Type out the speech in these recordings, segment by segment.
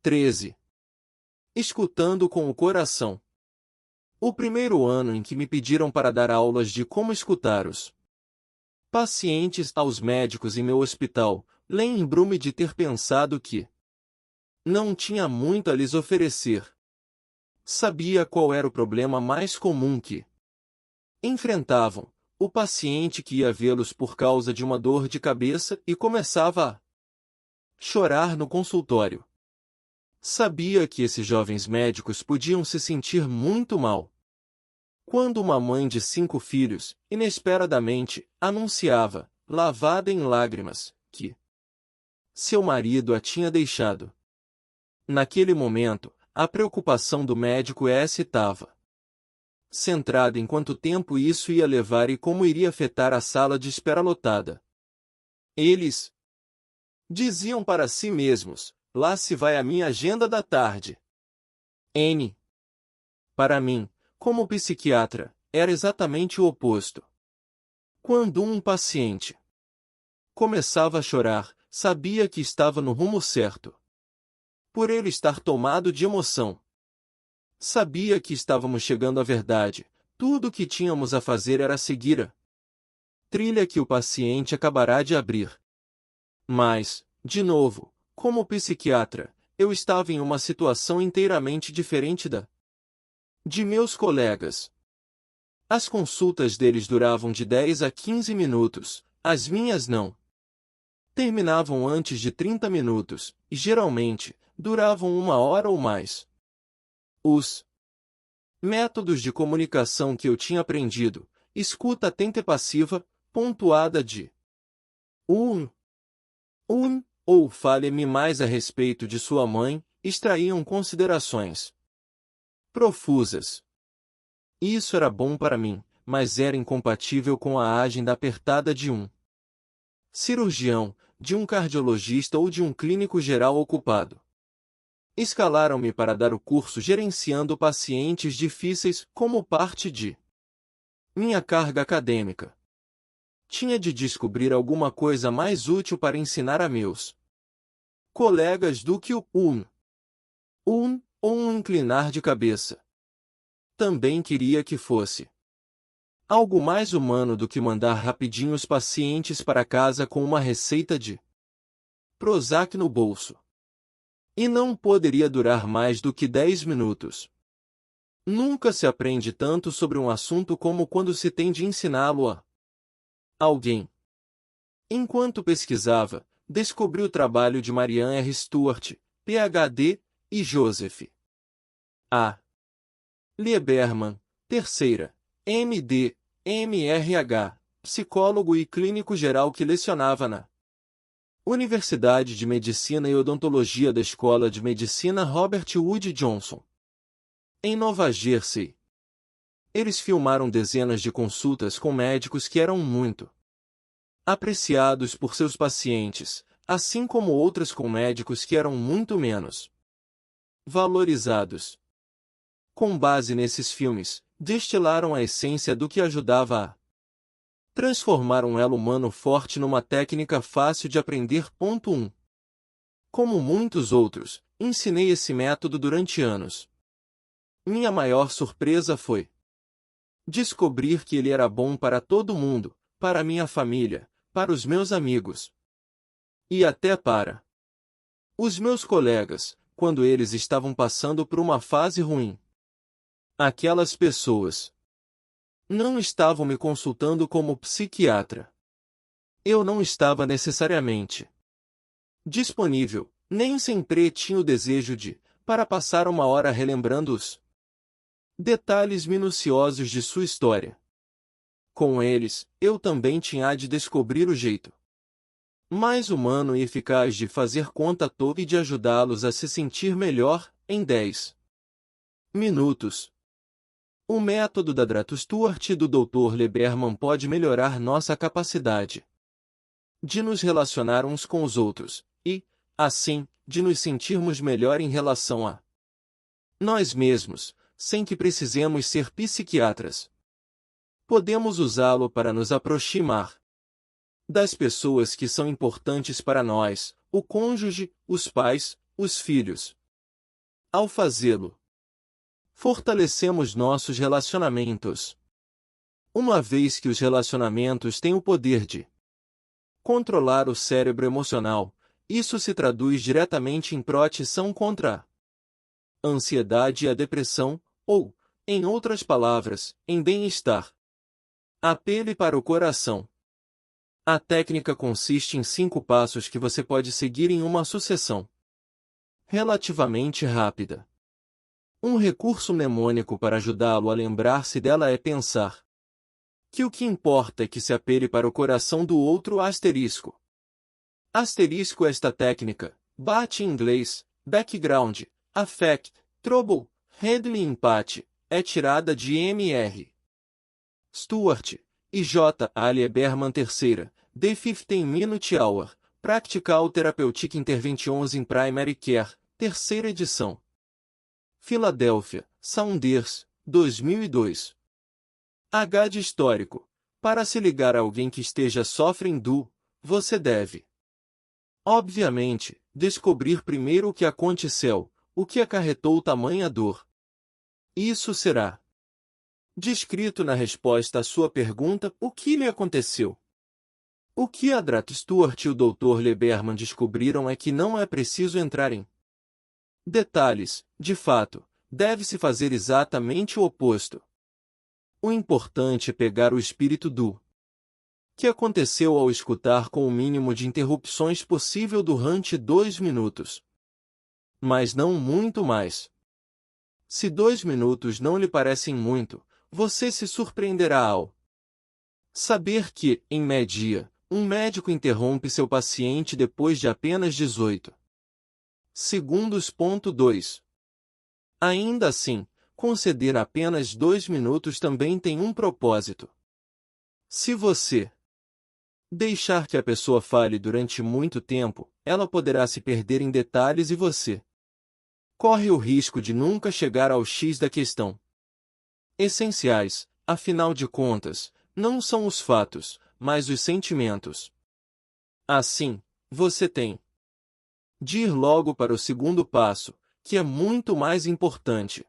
13. Escutando com o coração. O primeiro ano em que me pediram para dar aulas de como escutar os pacientes aos médicos em meu hospital, lembro-me de ter pensado que não tinha muito a lhes oferecer. Sabia qual era o problema mais comum que enfrentavam: o paciente que ia vê-los por causa de uma dor de cabeça e começava a chorar no consultório. Sabia que esses jovens médicos podiam se sentir muito mal quando uma mãe de 5 filhos, inesperadamente, anunciava, lavada em lágrimas, que seu marido a tinha deixado. Naquele momento, a preocupação do médico estava centrada em quanto tempo isso ia levar e como iria afetar a sala de espera lotada. Eles diziam para si mesmos: lá se vai a minha agenda da tarde. Para mim, como psiquiatra, era exatamente o oposto. Quando um paciente começava a chorar, sabia que estava no rumo certo. Por ele estar tomado de emoção, sabia que estávamos chegando à verdade. Tudo o que tínhamos a fazer era seguir a trilha que o paciente acabará de abrir. Mas, de novo, como psiquiatra, eu estava em uma situação inteiramente diferente da de meus colegas. As consultas deles duravam de 10 a 15 minutos, as minhas não. Terminavam antes de 30 minutos, e geralmente, duravam 1 hora ou mais. Os métodos de comunicação que eu tinha aprendido: escuta atenta e passiva, pontuada de ou fale-me mais a respeito de sua mãe, extraíam considerações profusas. Isso era bom para mim, mas era incompatível com a agenda apertada de um cirurgião, de um cardiologista ou de um clínico geral ocupado. Escalaram-me para dar o curso gerenciando pacientes difíceis como parte de minha carga acadêmica. Tinha de descobrir alguma coisa mais útil para ensinar a meus colegas do que ou um inclinar de cabeça. Também queria que fosse algo mais humano do que mandar rapidinho os pacientes para casa com uma receita de Prozac no bolso. E não poderia durar mais do que 10 minutos. Nunca se aprende tanto sobre um assunto como quando se tem de ensiná-lo a alguém. Enquanto pesquisava, descobri o trabalho de Marian R. Stewart, Ph.D., e Joseph A. Lieberman, terceira, M.D., M.R.H., psicólogo e clínico geral que lecionava na Universidade de Medicina e Odontologia da Escola de Medicina Robert Wood Johnson, em Nova Jersey. Eles filmaram dezenas de consultas com médicos que eram muito apreciados por seus pacientes, assim como outras com médicos que eram muito menos valorizados. Com base nesses filmes, destilaram a essência do que ajudava a transformar um elo humano forte numa técnica fácil de aprender. 1. Como muitos outros, ensinei esse método durante anos. Minha maior surpresa foi descobrir que ele era bom para todo mundo, para minha família, para os meus amigos e até para os meus colegas, quando eles estavam passando por uma fase ruim. Aquelas pessoas não estavam me consultando como psiquiatra. Eu não estava necessariamente disponível, nem sempre tinha o desejo para passar 1 hora relembrando os detalhes minuciosos de sua história. Com eles, eu também tinha de descobrir o jeito mais humano e eficaz de fazer contato e de ajudá-los a se sentir melhor, em 10 minutos. O método da Dr. Stewart e do Dr. Lieberman pode melhorar nossa capacidade de nos relacionar uns com os outros, e, assim, de nos sentirmos melhor em relação a nós mesmos, sem que precisemos ser psiquiatras. Podemos usá-lo para nos aproximar das pessoas que são importantes para nós, o cônjuge, os pais, os filhos, Ao fazê-lo, fortalecemos nossos relacionamentos. Uma vez que os relacionamentos têm o poder de controlar o cérebro emocional, isso se traduz diretamente em proteção contra a ansiedade e a depressão, ou, em outras palavras, em bem-estar. Apele para o coração. A técnica consiste em 5 passos que você pode seguir em uma sucessão relativamente rápida. Um recurso mnemônico para ajudá-lo a lembrar-se dela é pensar que o que importa é que se apele para o coração do outro asterisco. Asterisco esta técnica, bate em inglês, background, affect, trouble, handling empate, é tirada de M.R. Stuart e J. Alia Berman III, The 15-Minute Hour, Practical Therapeutic Interventions in Primary Care, terceira edição. Filadélfia, Saunders, 2002. H. de histórico. Para se ligar a alguém que esteja sofrendo, você deve, obviamente, descobrir primeiro o que aconteceu, o que acarretou tamanha dor. Isso será descrito na resposta à sua pergunta: o que lhe aconteceu? O que Adrat Stuart e o Dr. Lieberman descobriram é que não é preciso entrar em detalhes, de fato, deve-se fazer exatamente o oposto. O importante é pegar o espírito do que aconteceu ao escutar com o mínimo de interrupções possível durante 2 minutos. Mas não muito mais. Se 2 minutos não lhe parecem muito, você se surpreenderá ao saber que, em média, um médico interrompe seu paciente depois de apenas 18 segundos. 2. Ainda assim, conceder apenas 2 minutos também tem um propósito. Se você deixar que a pessoa fale durante muito tempo, ela poderá se perder em detalhes e você corre o risco de nunca chegar ao X da questão. Essenciais, afinal de contas, não são os fatos, mas os sentimentos. Assim, você tem de ir logo para o segundo passo, que é muito mais importante.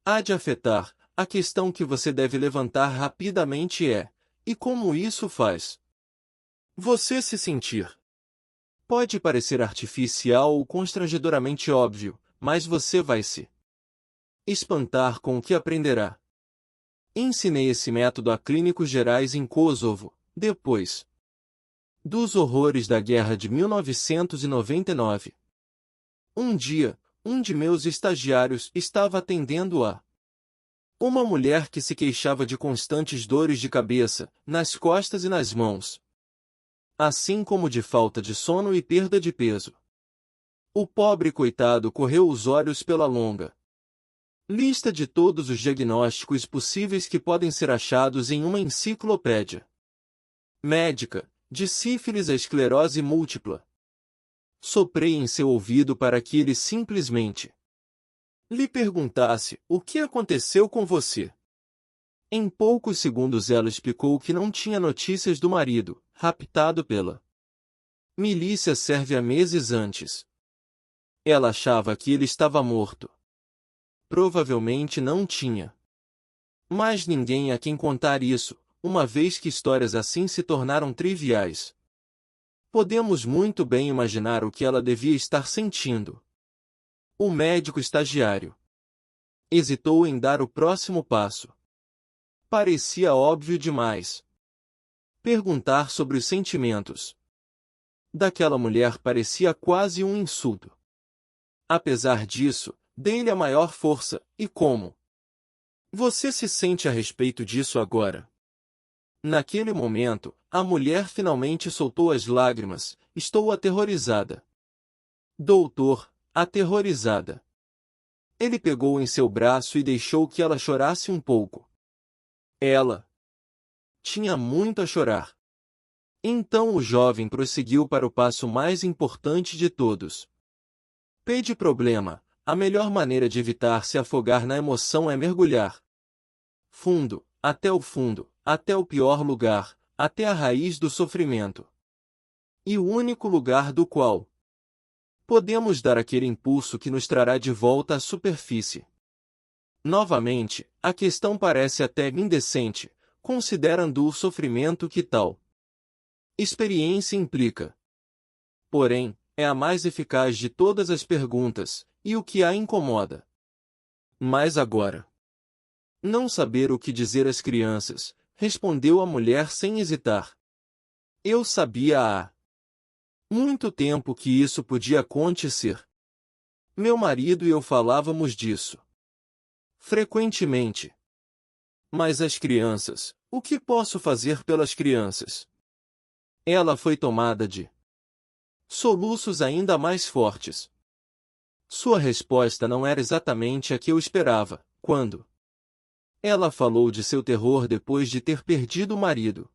Há de afetar, a questão que você deve levantar rapidamente é: e como isso faz você se sentir? Pode parecer artificial ou constrangedoramente óbvio, mas você vai se espantar com o que aprenderá. Ensinei esse método a clínicos gerais em Kosovo, depois dos horrores da guerra de 1999. Um dia, um de meus estagiários estava atendendo a uma mulher que se queixava de constantes dores de cabeça, nas costas e nas mãos, assim como de falta de sono e perda de peso. O pobre coitado correu os olhos pela longa lista de todos os diagnósticos possíveis que podem ser achados em uma enciclopédia médica, de sífilis a esclerose múltipla. Soprei em seu ouvido para que ele simplesmente lhe perguntasse: o que aconteceu com você? Em poucos segundos ela explicou que não tinha notícias do marido, raptado pela milícia sérvia meses antes. Ela achava que ele estava morto. Provavelmente não tinha mais ninguém a quem contar isso, uma vez que histórias assim se tornaram triviais. Podemos muito bem imaginar o que ela devia estar sentindo. O médico estagiário hesitou em dar o próximo passo. Parecia óbvio demais. Perguntar sobre os sentimentos daquela mulher parecia quase um insulto. Apesar disso, dei-lhe a maior força: e como você se sente a respeito disso agora? Naquele momento, a mulher finalmente soltou as lágrimas: estou aterrorizada. Doutor, aterrorizada. Ele pegou em seu braço e deixou que ela chorasse um pouco. Ela tinha muito a chorar. Então o jovem prosseguiu para o passo mais importante de todos. P de problema. A melhor maneira de evitar se afogar na emoção é mergulhar fundo, até o pior lugar, até a raiz do sofrimento. E o único lugar do qual podemos dar aquele impulso que nos trará de volta à superfície. Novamente, a questão parece até indecente, considerando o sofrimento que tal experiência implica. Porém, é a mais eficaz de todas as perguntas, e o que a incomoda. Mas agora, não saber o que dizer às crianças, respondeu a mulher sem hesitar. Eu sabia há muito tempo que isso podia acontecer. Meu marido e eu falávamos disso frequentemente. Mas as crianças, o que posso fazer pelas crianças? Ela foi tomada de soluços ainda mais fortes. Sua resposta não era exatamente a que eu esperava, quando ela falou de seu terror depois de ter perdido o marido.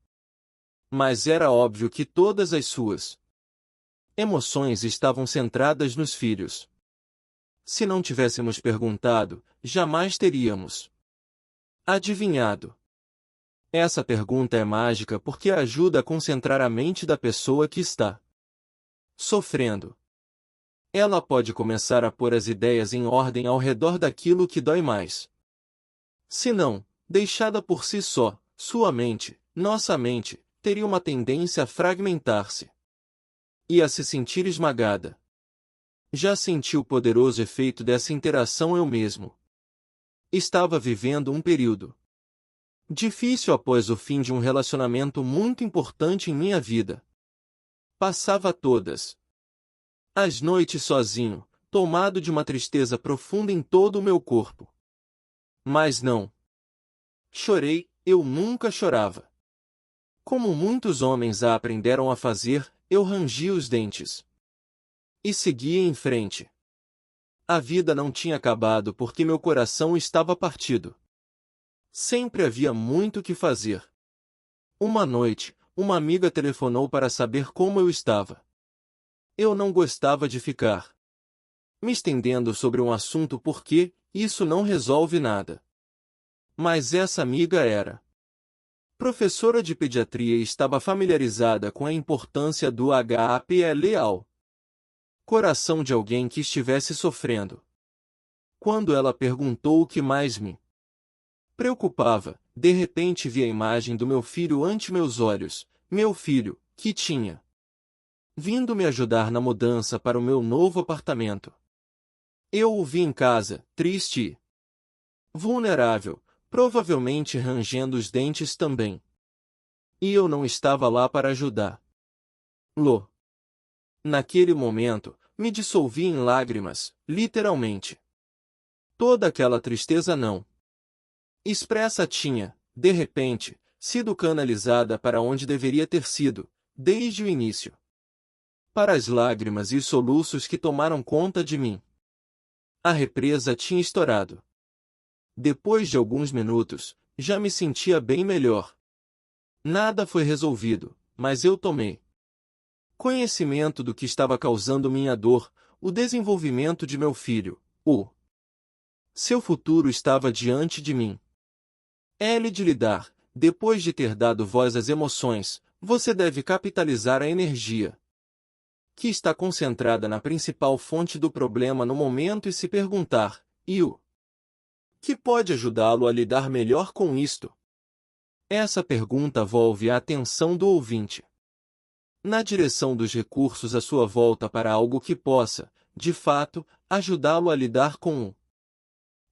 Mas era óbvio que todas as suas emoções estavam centradas nos filhos. Se não tivéssemos perguntado, jamais teríamos adivinhado. Essa pergunta é mágica porque ajuda a concentrar a mente da pessoa que está sofrendo. Ela pode começar a pôr as ideias em ordem ao redor daquilo que dói mais. Se não, deixada por si só, sua mente, nossa mente, teria uma tendência a fragmentar-se e a se sentir esmagada. Já senti o poderoso efeito dessa interação eu mesmo. Estava vivendo um período difícil após o fim de um relacionamento muito importante em minha vida. Passava todas as noites sozinho, tomado de uma tristeza profunda em todo o meu corpo. Mas não chorei, eu nunca chorava. Como muitos homens a aprenderam a fazer, eu rangi os dentes e seguia em frente. A vida não tinha acabado porque meu coração estava partido. Sempre havia muito o que fazer. Uma noite, uma amiga telefonou para saber como eu estava. Eu não gostava de ficar me estendendo sobre um assunto porque isso não resolve nada. Mas essa amiga era professora de pediatria e estava familiarizada com a importância do HAPLAL. Coração de alguém que estivesse sofrendo. Quando ela perguntou o que mais me preocupava, de repente vi a imagem do meu filho ante meus olhos, meu filho, que tinha vindo me ajudar na mudança para o meu novo apartamento. Eu o vi em casa, triste e vulnerável, provavelmente rangendo os dentes também. E eu não estava lá para ajudá-lo. Naquele momento, me dissolvi em lágrimas, literalmente. Toda aquela tristeza não expressa tinha, de repente, sido canalizada para onde deveria ter sido, desde o início. Para as lágrimas e soluços que tomaram conta de mim. A represa tinha estourado. Depois de alguns minutos, já me sentia bem melhor. Nada foi resolvido, mas eu tomei conhecimento do que estava causando minha dor, o desenvolvimento de meu filho, o seu futuro estava diante de mim. É-lhe de lidar, depois de ter dado voz às emoções, você deve capitalizar a energia que está concentrada na principal fonte do problema no momento e se perguntar, e o que pode ajudá-lo a lidar melhor com isto? Essa pergunta volve a atenção do ouvinte na direção dos recursos à sua volta para algo que possa, de fato, ajudá-lo a lidar com o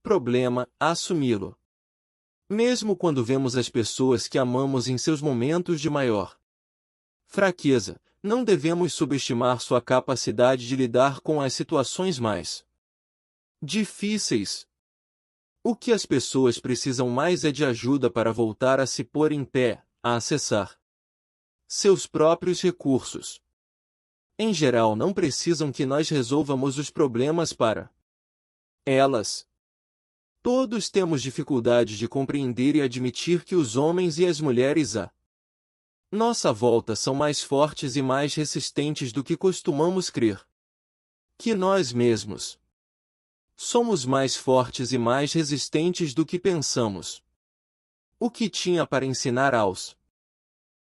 problema, a assumi-lo. Mesmo quando vemos as pessoas que amamos em seus momentos de maior fraqueza, não devemos subestimar sua capacidade de lidar com as situações mais difíceis. O que as pessoas precisam mais é de ajuda para voltar a se pôr em pé, a acessar seus próprios recursos. Em geral, não precisam que nós resolvamos os problemas para elas. Todos temos dificuldade de compreender e admitir que os homens e as mulheres à nossa volta são mais fortes e mais resistentes do que costumamos crer. Que nós mesmos somos mais fortes e mais resistentes do que pensamos. O que tinha para ensinar aos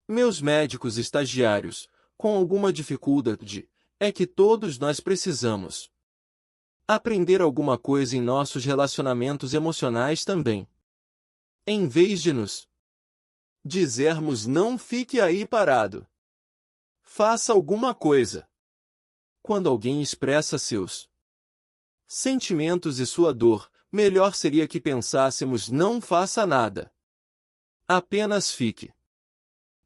meus médicos estagiários, com alguma dificuldade, é que todos nós precisamos aprender alguma coisa em nossos relacionamentos emocionais também. Em vez de nos dizermos não fique aí parado, faça alguma coisa. Quando alguém expressa seus sentimentos e sua dor, melhor seria que pensássemos não faça nada. Apenas fique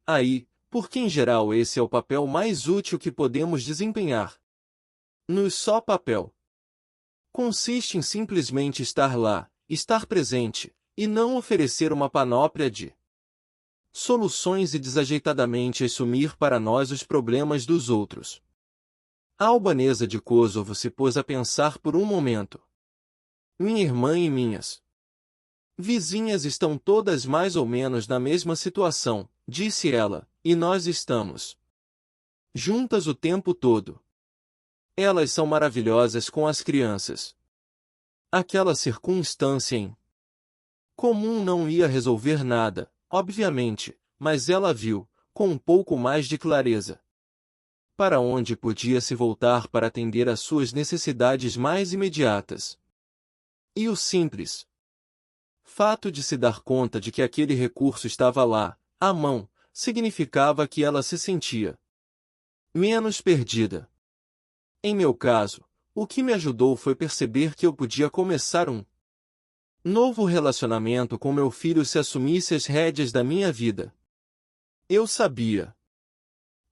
aí, porque em geral esse é o papel mais útil que podemos desempenhar. No só papel. Consiste em simplesmente estar lá, estar presente, e não oferecer uma panóplia de soluções e desajeitadamente assumir para nós os problemas dos outros. A albanesa de Kosovo se pôs a pensar por um momento. Minha irmã e minhas vizinhas estão todas mais ou menos na mesma situação, disse ela, e nós estamos juntas o tempo todo. Elas são maravilhosas com as crianças. Aquela circunstância em comum não ia resolver nada, obviamente, mas ela viu, com um pouco mais de clareza, para onde podia se voltar para atender às suas necessidades mais imediatas. E o simples fato de se dar conta de que aquele recurso estava lá, à mão, significava que ela se sentia menos perdida. Em meu caso, o que me ajudou foi perceber que eu podia começar um novo relacionamento com meu filho se assumisse as rédeas da minha vida. Eu sabia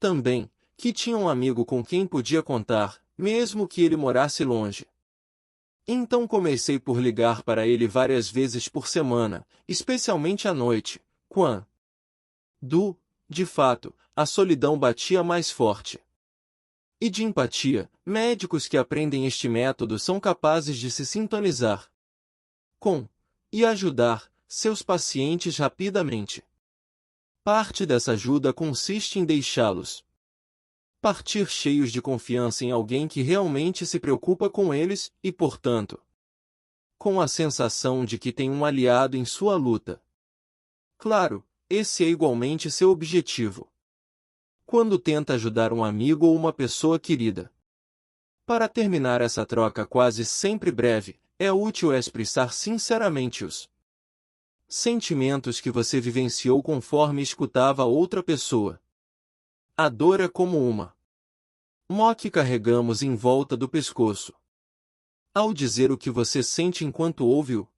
também que tinha um amigo com quem podia contar, mesmo que ele morasse longe. Então comecei por ligar para ele várias vezes por semana, especialmente à noite, quando, de fato, a solidão batia mais forte. E de empatia, médicos que aprendem este método são capazes de se sintonizar com e ajudar seus pacientes rapidamente. Parte dessa ajuda consiste em deixá-los partir cheios de confiança em alguém que realmente se preocupa com eles e, portanto, com a sensação de que tem um aliado em sua luta. Claro, esse é igualmente seu objetivo quando tenta ajudar um amigo ou uma pessoa querida. Para terminar essa troca quase sempre breve, é útil expressar sinceramente os sentimentos que você vivenciou conforme escutava outra pessoa. A dor é como uma mó que carregamos em volta do pescoço. Ao dizer o que você sente enquanto ouve o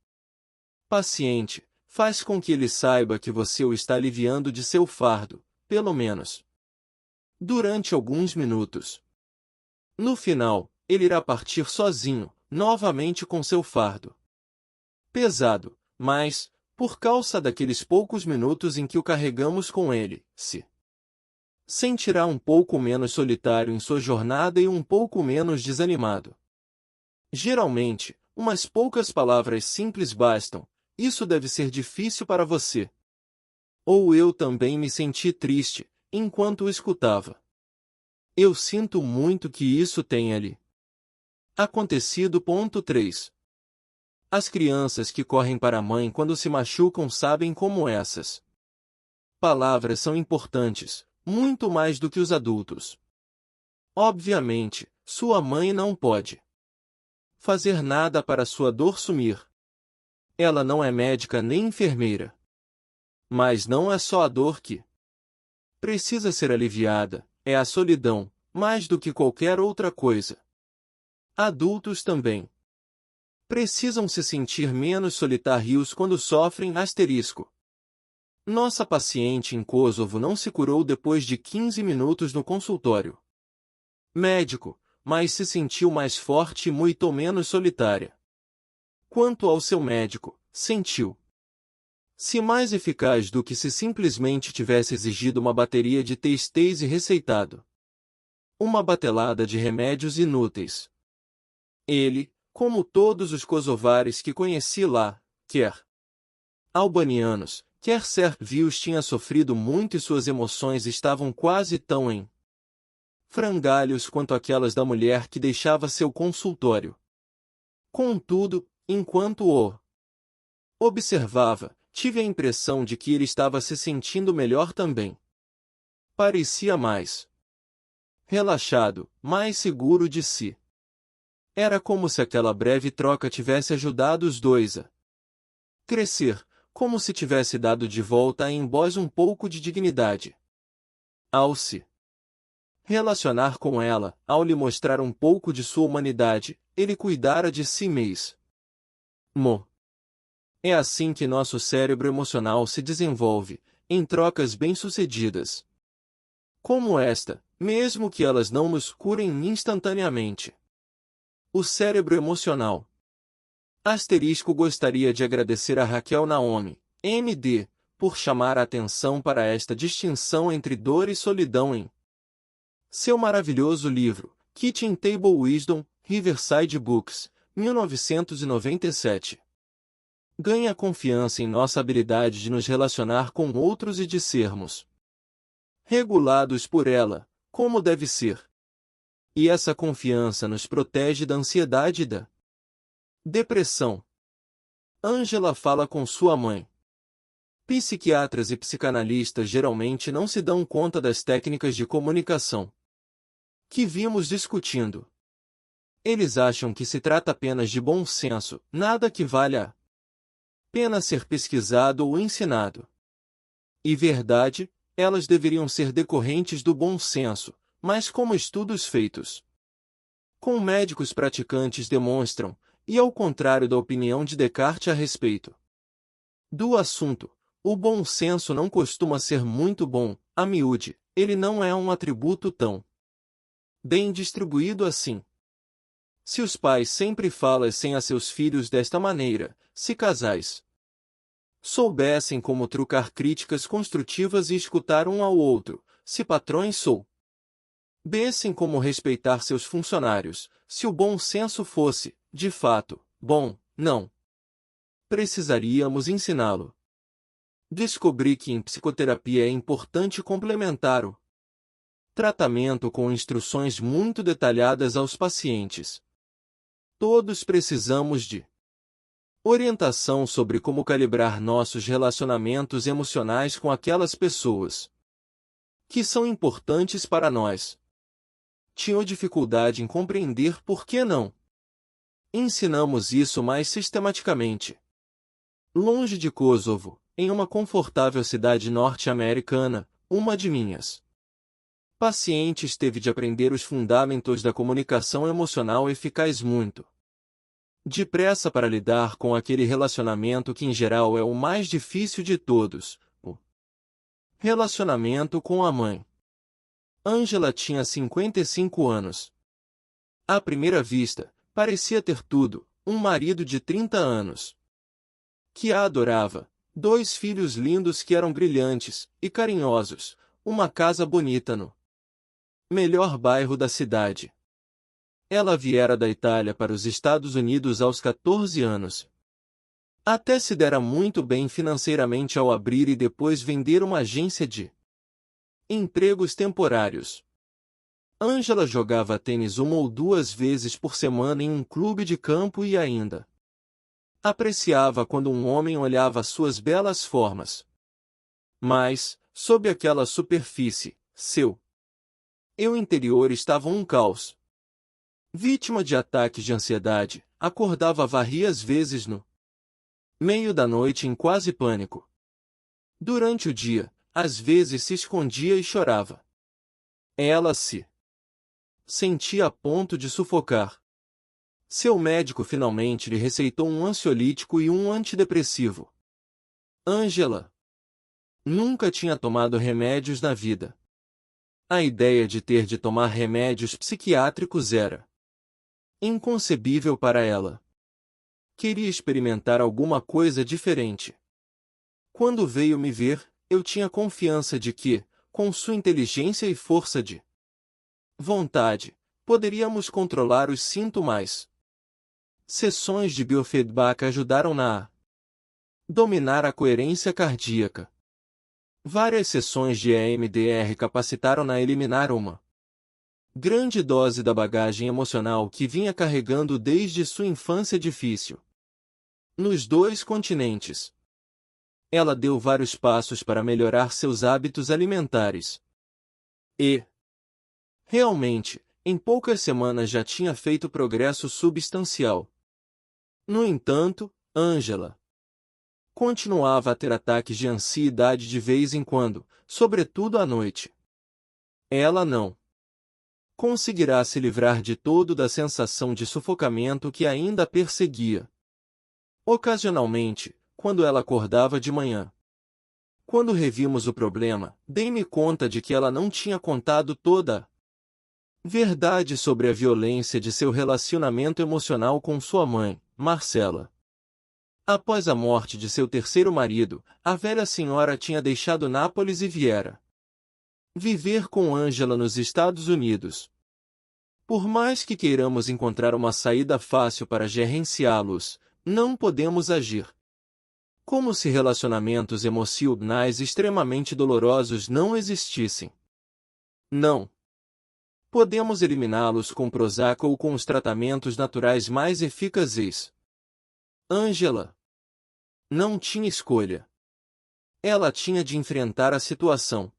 paciente, faz com que ele saiba que você o está aliviando de seu fardo, pelo menos durante alguns minutos. No final, ele irá partir sozinho, novamente com seu fardo pesado, mas, por causa daqueles poucos minutos em que o carregamos com ele, se sentirá um pouco menos solitário em sua jornada e um pouco menos desanimado. Geralmente, umas poucas palavras simples bastam. Isso deve ser difícil para você. Ou eu também me senti triste, enquanto o escutava. Eu sinto muito que isso tenha lhe acontecido. 3. As crianças que correm para a mãe quando se machucam sabem como essas palavras são importantes, muito mais do que os adultos. Obviamente, sua mãe não pode fazer nada para sua dor sumir. Ela não é médica nem enfermeira. Mas não é só a dor que precisa ser aliviada, é a solidão, mais do que qualquer outra coisa. Adultos também precisam se sentir menos solitários quando sofrem asterisco. Nossa paciente em Kosovo não se curou depois de 15 minutos no consultório médico, mas se sentiu mais forte e muito menos solitária. Quanto ao seu médico, sentiu-se mais eficaz do que se simplesmente tivesse exigido uma bateria de testes e receitado uma batelada de remédios inúteis. Ele, como todos os kosovares que conheci lá, quer albanianos, quer sérvios, tinha sofrido muito e suas emoções estavam quase tão em frangalhos quanto aquelas da mulher que deixava seu consultório. Contudo, enquanto o observava, tive a impressão de que ele estava se sentindo melhor também. Parecia mais relaxado, mais seguro de si. Era como se aquela breve troca tivesse ajudado os dois a crescer, como se tivesse dado de volta a ambos um pouco de dignidade. Ao se relacionar com ela, ao lhe mostrar um pouco de sua humanidade, ele cuidara de si mesmo. É assim que nosso cérebro emocional se desenvolve, em trocas bem-sucedidas. Como esta, mesmo que elas não nos curem instantaneamente. O cérebro emocional. Asterisco gostaria de agradecer a Raquel Naomi, M.D., por chamar a atenção para esta distinção entre dor e solidão em seu maravilhoso livro, Kitchen Table Wisdom, Riverside Books, 1997. Ganha confiança em nossa habilidade de nos relacionar com outros e de sermos regulados por ela, como deve ser. E essa confiança nos protege da ansiedade e da depressão. Angela fala com sua mãe. Psiquiatras e psicanalistas geralmente não se dão conta das técnicas de comunicação que vimos discutindo. Eles acham que se trata apenas de bom senso, nada que valha a pena ser pesquisado ou ensinado. E verdade, elas deveriam ser decorrentes do bom senso, mas como estudos feitos com médicos praticantes demonstram, e ao contrário da opinião de Descartes a respeito do assunto, o bom senso não costuma ser muito bom, a miúde, ele não é um atributo tão bem distribuído assim. Se os pais sempre falassem a seus filhos desta maneira, se casais soubessem como trucar críticas construtivas e escutar um ao outro, se patrões soubessem como respeitar seus funcionários, se o bom senso fosse, de fato, bom, não precisaríamos ensiná-lo. Descobri que em psicoterapia é importante complementar o tratamento com instruções muito detalhadas aos pacientes. Todos precisamos de orientação sobre como calibrar nossos relacionamentos emocionais com aquelas pessoas que são importantes para nós. Tinha dificuldade em compreender por que não ensinamos isso mais sistematicamente. Longe de Kosovo, em uma confortável cidade norte-americana, uma de minhas pacientes teve de aprender os fundamentos da comunicação emocional eficaz muito depressa para lidar com aquele relacionamento que em geral é o mais difícil de todos, o relacionamento com a mãe. Angela tinha 55 anos. À primeira vista, parecia ter tudo, um marido de 30 anos que a adorava, 2 filhos lindos que eram brilhantes e carinhosos, uma casa bonita no melhor bairro da cidade. Ela viera da Itália para os Estados Unidos aos 14 anos. Até se dera muito bem financeiramente ao abrir e depois vender uma agência de empregos temporários. Angela jogava tênis 1 ou 2 vezes por semana em um clube de campo e ainda apreciava quando um homem olhava suas belas formas. Mas, sob aquela superfície, seu eu interior estava um caos. Vítima de ataques de ansiedade, acordava várias vezes no meio da noite em quase pânico. Durante o dia, às vezes se escondia e chorava. Ela se sentia a ponto de sufocar. Seu médico finalmente lhe receitou um ansiolítico e um antidepressivo. Angela nunca tinha tomado remédios na vida. A ideia de ter de tomar remédios psiquiátricos era inconcebível para ela. Queria experimentar alguma coisa diferente. Quando veio me ver, eu tinha confiança de que, com sua inteligência e força de vontade, poderíamos controlar os sintomas. Sessões de biofeedback ajudaram-na a dominar a coerência cardíaca. Várias sessões de EMDR capacitaram-na a eliminar uma grande dose da bagagem emocional que vinha carregando desde sua infância difícil. Nos 2 continentes. Ela deu vários passos para melhorar seus hábitos alimentares. E Realmente, em poucas semanas já tinha feito progresso substancial. No entanto, Angela continuava a ter ataques de ansiedade de vez em quando, sobretudo à noite. Ela não conseguirá se livrar de todo da sensação de sufocamento que ainda a perseguia. Ocasionalmente, quando ela acordava de manhã. Quando revimos o problema, dei-me conta de que ela não tinha contado toda a verdade sobre a violência de seu relacionamento emocional com sua mãe, Marcela. Após a morte de seu terceiro marido, a velha senhora tinha deixado Nápoles e viera viver com Angela nos Estados Unidos. Por mais que queiramos encontrar uma saída fácil para gerenciá-los, não podemos agir como se relacionamentos emocionais extremamente dolorosos não existissem. Não podemos eliminá-los com Prozac ou com os tratamentos naturais mais eficazes. Angela não tinha escolha. Ela tinha de enfrentar a situação.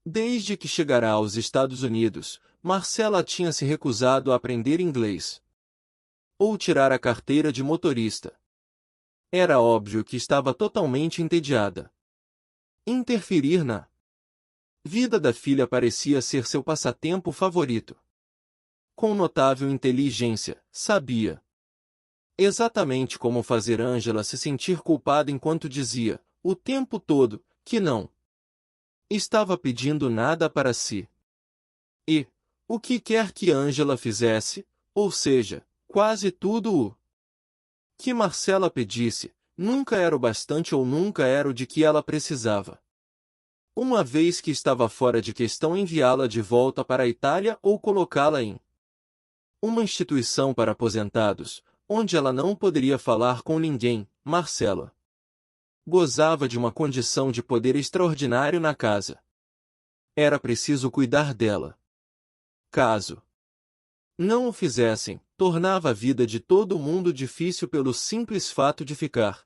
Desde que chegara aos Estados Unidos, Marcela tinha se recusado a aprender inglês ou tirar a carteira de motorista. Era óbvio que estava totalmente entediada. Interferir na vida da filha parecia ser seu passatempo favorito. Com notável inteligência, sabia exatamente como fazer Angela se sentir culpada enquanto dizia, o tempo todo, que não estava pedindo nada para si. E, o que quer que Angela fizesse, ou seja, quase tudo o que Marcela pedisse, nunca era o bastante ou nunca era o de que ela precisava. Uma vez que estava fora de questão enviá-la de volta para a Itália ou colocá-la em uma instituição para aposentados, onde ela não poderia falar com ninguém, Marcela gozava de uma condição de poder extraordinário na casa. Era preciso cuidar dela. Caso não o fizessem, tornava a vida de todo mundo difícil pelo simples fato de ficar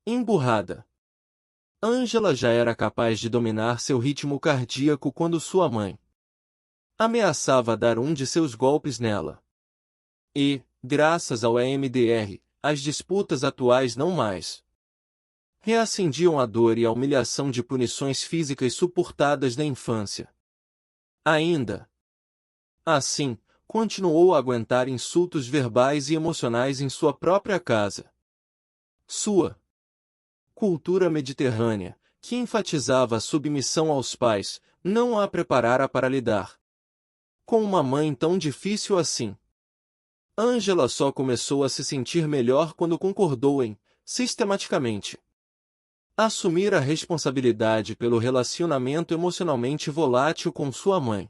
emburrada. Angela já era capaz de dominar seu ritmo cardíaco quando sua mãe ameaçava dar um de seus golpes nela. E, graças ao EMDR, as disputas atuais não mais reacendiam a dor e a humilhação de punições físicas suportadas na infância. Ainda assim, continuou a aguentar insultos verbais e emocionais em sua própria casa. Sua cultura mediterrânea, que enfatizava a submissão aos pais, não a preparara para lidar com uma mãe tão difícil assim. Angela só começou a se sentir melhor quando concordou em, sistematicamente, assumir a responsabilidade pelo relacionamento emocionalmente volátil com sua mãe.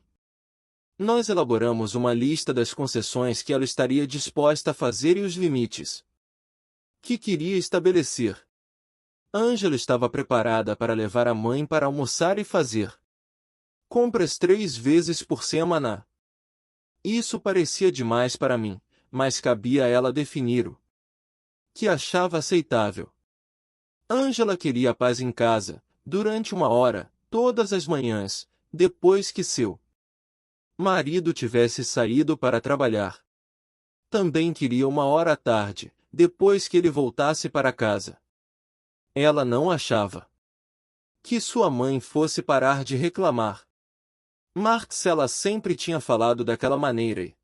Nós elaboramos uma lista das concessões que ela estaria disposta a fazer e os limites que queria estabelecer. Angela estava preparada para levar a mãe para almoçar e fazer compras 3 vezes por semana. Isso parecia demais para mim, mas cabia a ela definir o que achava aceitável. Angela queria paz em casa, durante 1 hora, todas as manhãs, depois que seu marido tivesse saído para trabalhar. Também queria 1 hora à tarde, depois que ele voltasse para casa. Ela não achava que sua mãe fosse parar de reclamar. Marcela sempre tinha falado daquela maneira e,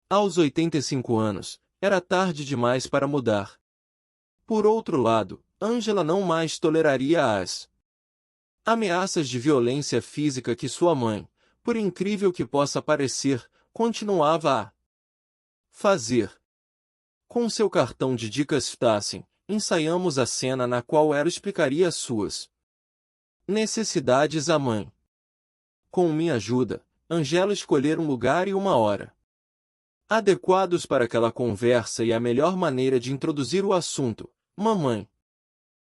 aos 85 anos, era tarde demais para mudar. Por outro lado, Angela não mais toleraria as ameaças de violência física que sua mãe, por incrível que possa parecer, continuava a fazer. Com seu cartão de dicas Ftassen, ensaiamos a cena na qual ela explicaria as suas necessidades à mãe. Com minha ajuda, Angela escolher um lugar e 1 hora adequados para aquela conversa e a melhor maneira de introduzir o assunto. Mamãe,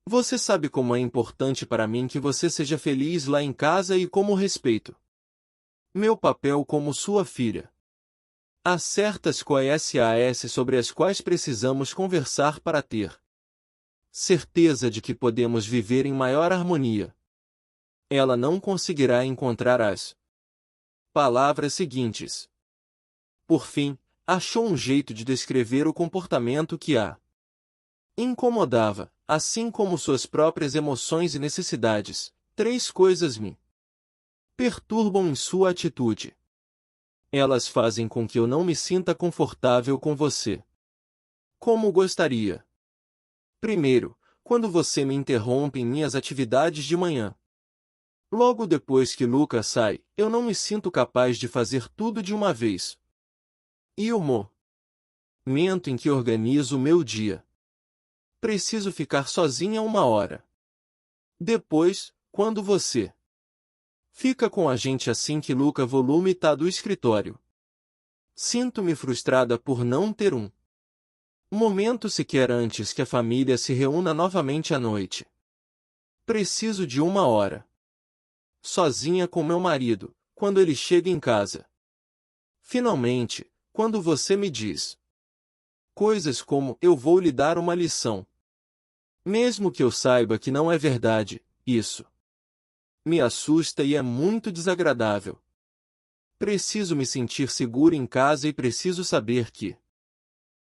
você sabe como é importante para mim que você seja feliz lá em casa e como respeito meu papel como sua filha. Há certas coisas sobre as quais precisamos conversar para ter certeza de que podemos viver em maior harmonia. Ela não conseguirá encontrar as palavras seguintes. Por fim, achou um jeito de descrever o comportamento que a incomodava, assim como suas próprias emoções e necessidades. 3 coisas me perturbam em sua atitude. Elas fazem com que eu não me sinta confortável com você. Como gostaria. Primeiro, quando você me interrompe em minhas atividades de manhã. Logo depois que Lucas sai, eu não me sinto capaz de fazer tudo de uma vez. E o momento em que organizo o meu dia. Preciso ficar sozinha 1 hora. Depois, quando você fica com a gente assim que Luca volume tá do escritório. Sinto-me frustrada por não ter um momento sequer antes que a família se reúna novamente à noite. Preciso de 1 hora. Sozinha com meu marido, quando ele chega em casa. Finalmente, quando você me diz coisas como eu vou lhe dar uma lição. Mesmo que eu saiba que não é verdade, isso me assusta e é muito desagradável. Preciso me sentir segura em casa e preciso saber que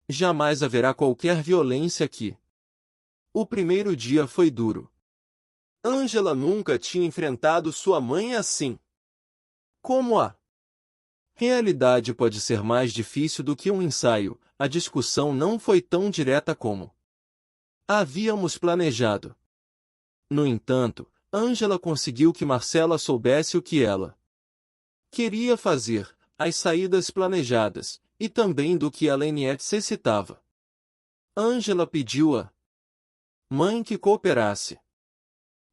jamais haverá qualquer violência aqui. O primeiro dia foi duro. Angela nunca tinha enfrentado sua mãe assim. Como a realidade pode ser mais difícil do que um ensaio, a discussão não foi tão direta como havíamos planejado. No entanto, Angela conseguiu que Marcela soubesse o que ela queria fazer, as saídas planejadas, e também do que ela necessitava. Angela pediu à mãe que cooperasse.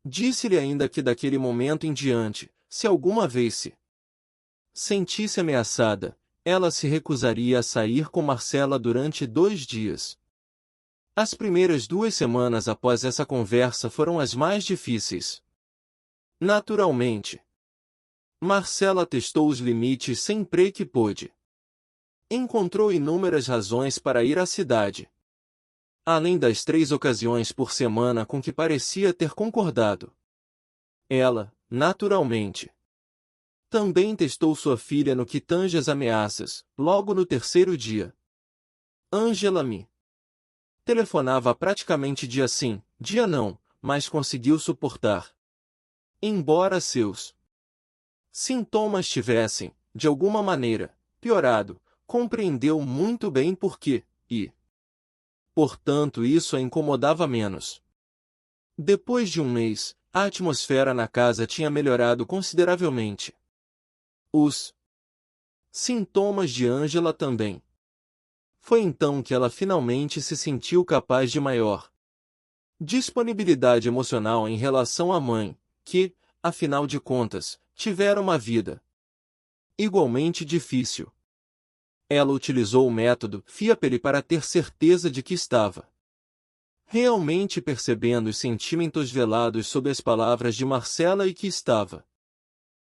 Disse-lhe ainda que daquele momento em diante, se alguma vez se sentisse ameaçada, ela se recusaria a sair com Marcela durante 2 dias. As primeiras 2 semanas após essa conversa foram as mais difíceis. Naturalmente, Marcela testou os limites sempre que pôde. Encontrou inúmeras razões para ir à cidade. Além das 3 ocasiões por semana com que parecia ter concordado. Ela, naturalmente, também testou sua filha no que tange as ameaças, logo no 3º dia. Angela me telefonava praticamente dia sim, dia não, mas conseguiu suportar. Embora seus sintomas tivessem, de alguma maneira, piorado, compreendeu muito bem por quê, e, portanto, isso a incomodava menos. Depois de 1 mês, a atmosfera na casa tinha melhorado consideravelmente. Os sintomas de Angela também. Foi então que ela finalmente se sentiu capaz de maior disponibilidade emocional em relação à mãe, que, afinal de contas, tivera uma vida igualmente difícil. Ela utilizou o método FIAPELI para ter certeza de que estava realmente percebendo os sentimentos velados sob as palavras de Marcela e que estava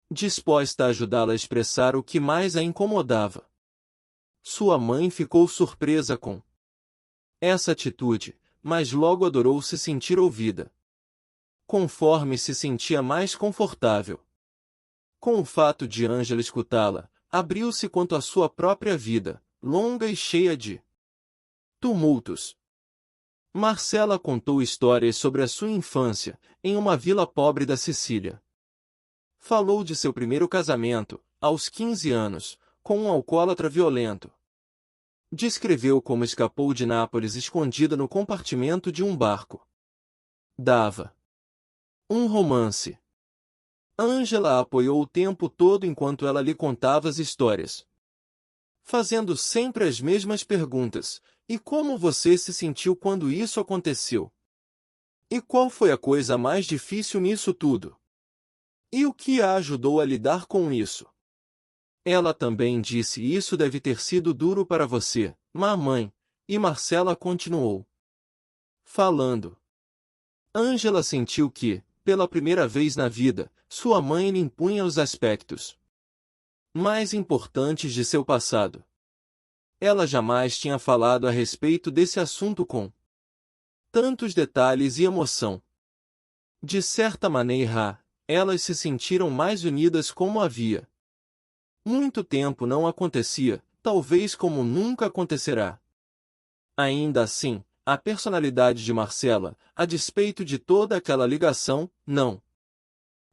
disposta a ajudá-la a expressar o que mais a incomodava. Sua mãe ficou surpresa com essa atitude, mas logo adorou se sentir ouvida. Conforme se sentia mais confortável com o fato de Angela escutá-la, abriu-se quanto à sua própria vida, longa e cheia de tumultos. Marcela contou histórias sobre a sua infância, em uma vila pobre da Sicília. Falou de seu primeiro casamento, aos 15 anos, com um alcoólatra violento. Descreveu como escapou de Nápoles escondida no compartimento de um barco. Dava um romance. Angela a apoiou o tempo todo enquanto ela lhe contava as histórias, fazendo sempre as mesmas perguntas. E como você se sentiu quando isso aconteceu? E qual foi a coisa mais difícil nisso tudo? E o que a ajudou a lidar com isso? Ela também disse: isso deve ter sido duro para você, mamãe. E Marcela continuou falando. Angela sentiu que, pela primeira vez na vida, sua mãe lhe impunha os aspectos mais importantes de seu passado. Ela jamais tinha falado a respeito desse assunto com tantos detalhes e emoção. De certa maneira, elas se sentiram mais unidas como havia Muito tempo não acontecia, talvez como nunca acontecerá. Ainda assim, a personalidade de Marcela, a despeito de toda aquela ligação, não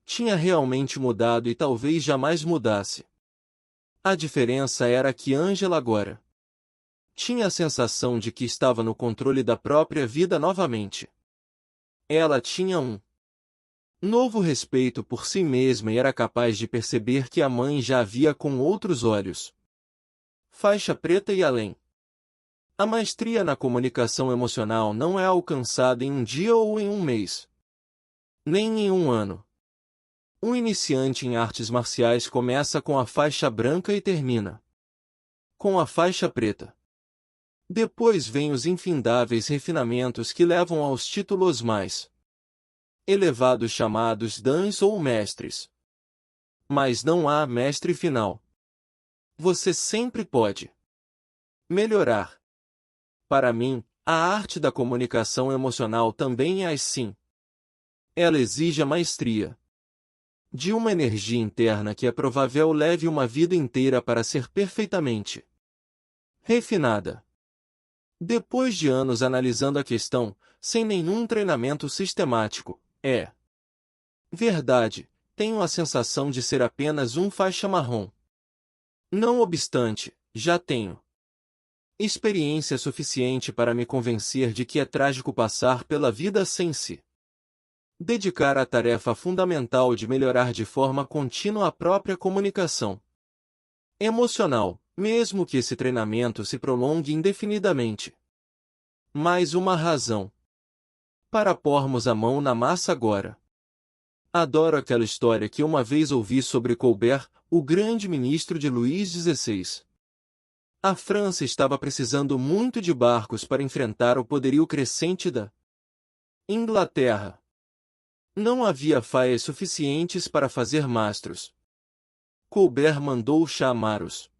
tinha realmente mudado e talvez jamais mudasse. A diferença era que Ângela agora tinha a sensação de que estava no controle da própria vida novamente. Ela tinha um novo respeito por si mesma e era capaz de perceber que a mãe já a via com outros olhos. Faixa preta e além. A maestria na comunicação emocional não é alcançada em um dia ou em um mês, nem em um ano. Um iniciante em artes marciais começa com a faixa branca e termina com a faixa preta. Depois vêm os infindáveis refinamentos que levam aos títulos mais elevados chamados dans ou mestres. Mas não há mestre final. Você sempre pode melhorar. Para mim, a arte da comunicação emocional também é assim. Ela exige a maestria de uma energia interna que é provável leve uma vida inteira para ser perfeitamente refinada. Depois de anos analisando a questão, sem nenhum treinamento sistemático, é verdade, tenho a sensação de ser apenas um faixa marrom. Não obstante, já tenho experiência suficiente para me convencer de que é trágico passar pela vida sem se dedicar à tarefa fundamental de melhorar de forma contínua a própria comunicação emocional, mesmo que esse treinamento se prolongue indefinidamente. Mais uma razão para pormos a mão na massa agora. Adoro aquela história que uma vez ouvi sobre Colbert, o grande ministro de Luís XVI. A França estava precisando muito de barcos para enfrentar o poderio crescente da Inglaterra. Não havia faias suficientes para fazer mastros. Colbert mandou chamar os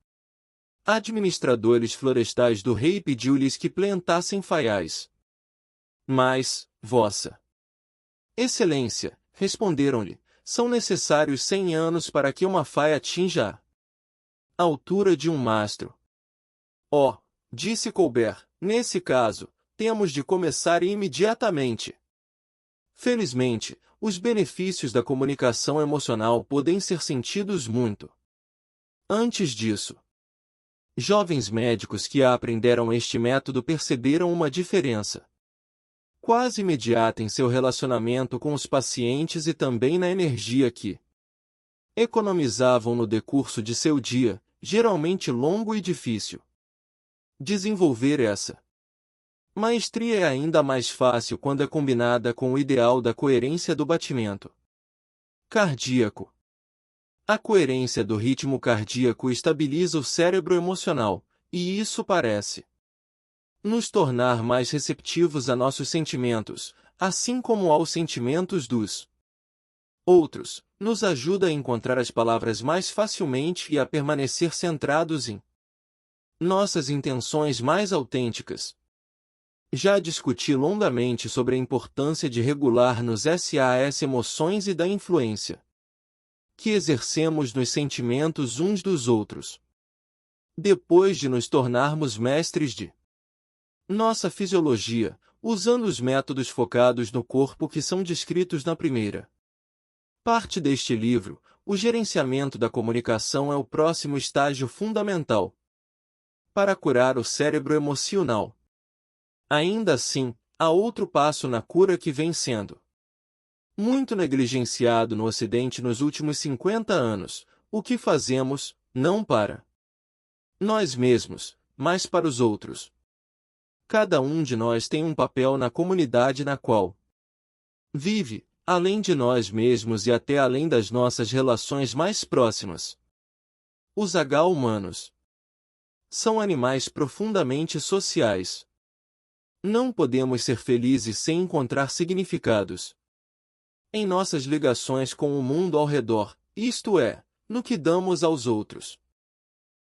administradores florestais do rei e pediu-lhes que plantassem faiais. Mas, Vossa Excelência, responderam-lhe, são necessários 100 anos para que uma faia atinja a altura de um mastro. Oh, disse Colbert, nesse caso, temos de começar imediatamente. Felizmente, os benefícios da comunicação emocional podem ser sentidos muito antes disso. Jovens médicos que aprenderam este método perceberam uma diferença quase imediata em seu relacionamento com os pacientes e também na energia que economizavam no decurso de seu dia, geralmente longo e difícil. Desenvolver essa maestria é ainda mais fácil quando é combinada com o ideal da coerência do batimento cardíaco. A coerência do ritmo cardíaco estabiliza o cérebro emocional, e isso parece nos tornar mais receptivos a nossos sentimentos, assim como aos sentimentos dos outros, nos ajuda a encontrar as palavras mais facilmente e a permanecer centrados em nossas intenções mais autênticas. Já discuti longamente sobre a importância de regular nos SAS emoções e da influência que exercemos nos sentimentos uns dos outros. Depois de nos tornarmos mestres de nossa fisiologia, usando os métodos focados no corpo que são descritos na primeira parte deste livro, o gerenciamento da comunicação é o próximo estágio fundamental para curar o cérebro emocional. Ainda assim, há outro passo na cura que vem sendo muito negligenciado no Ocidente nos últimos 50 anos, o que fazemos, não para nós mesmos, mas para os outros. Cada um de nós tem um papel na comunidade na qual vive, além de nós mesmos e até além das nossas relações mais próximas. Os humanos são animais profundamente sociais. Não podemos ser felizes sem encontrar significados em nossas ligações com o mundo ao redor, isto é, no que damos aos outros.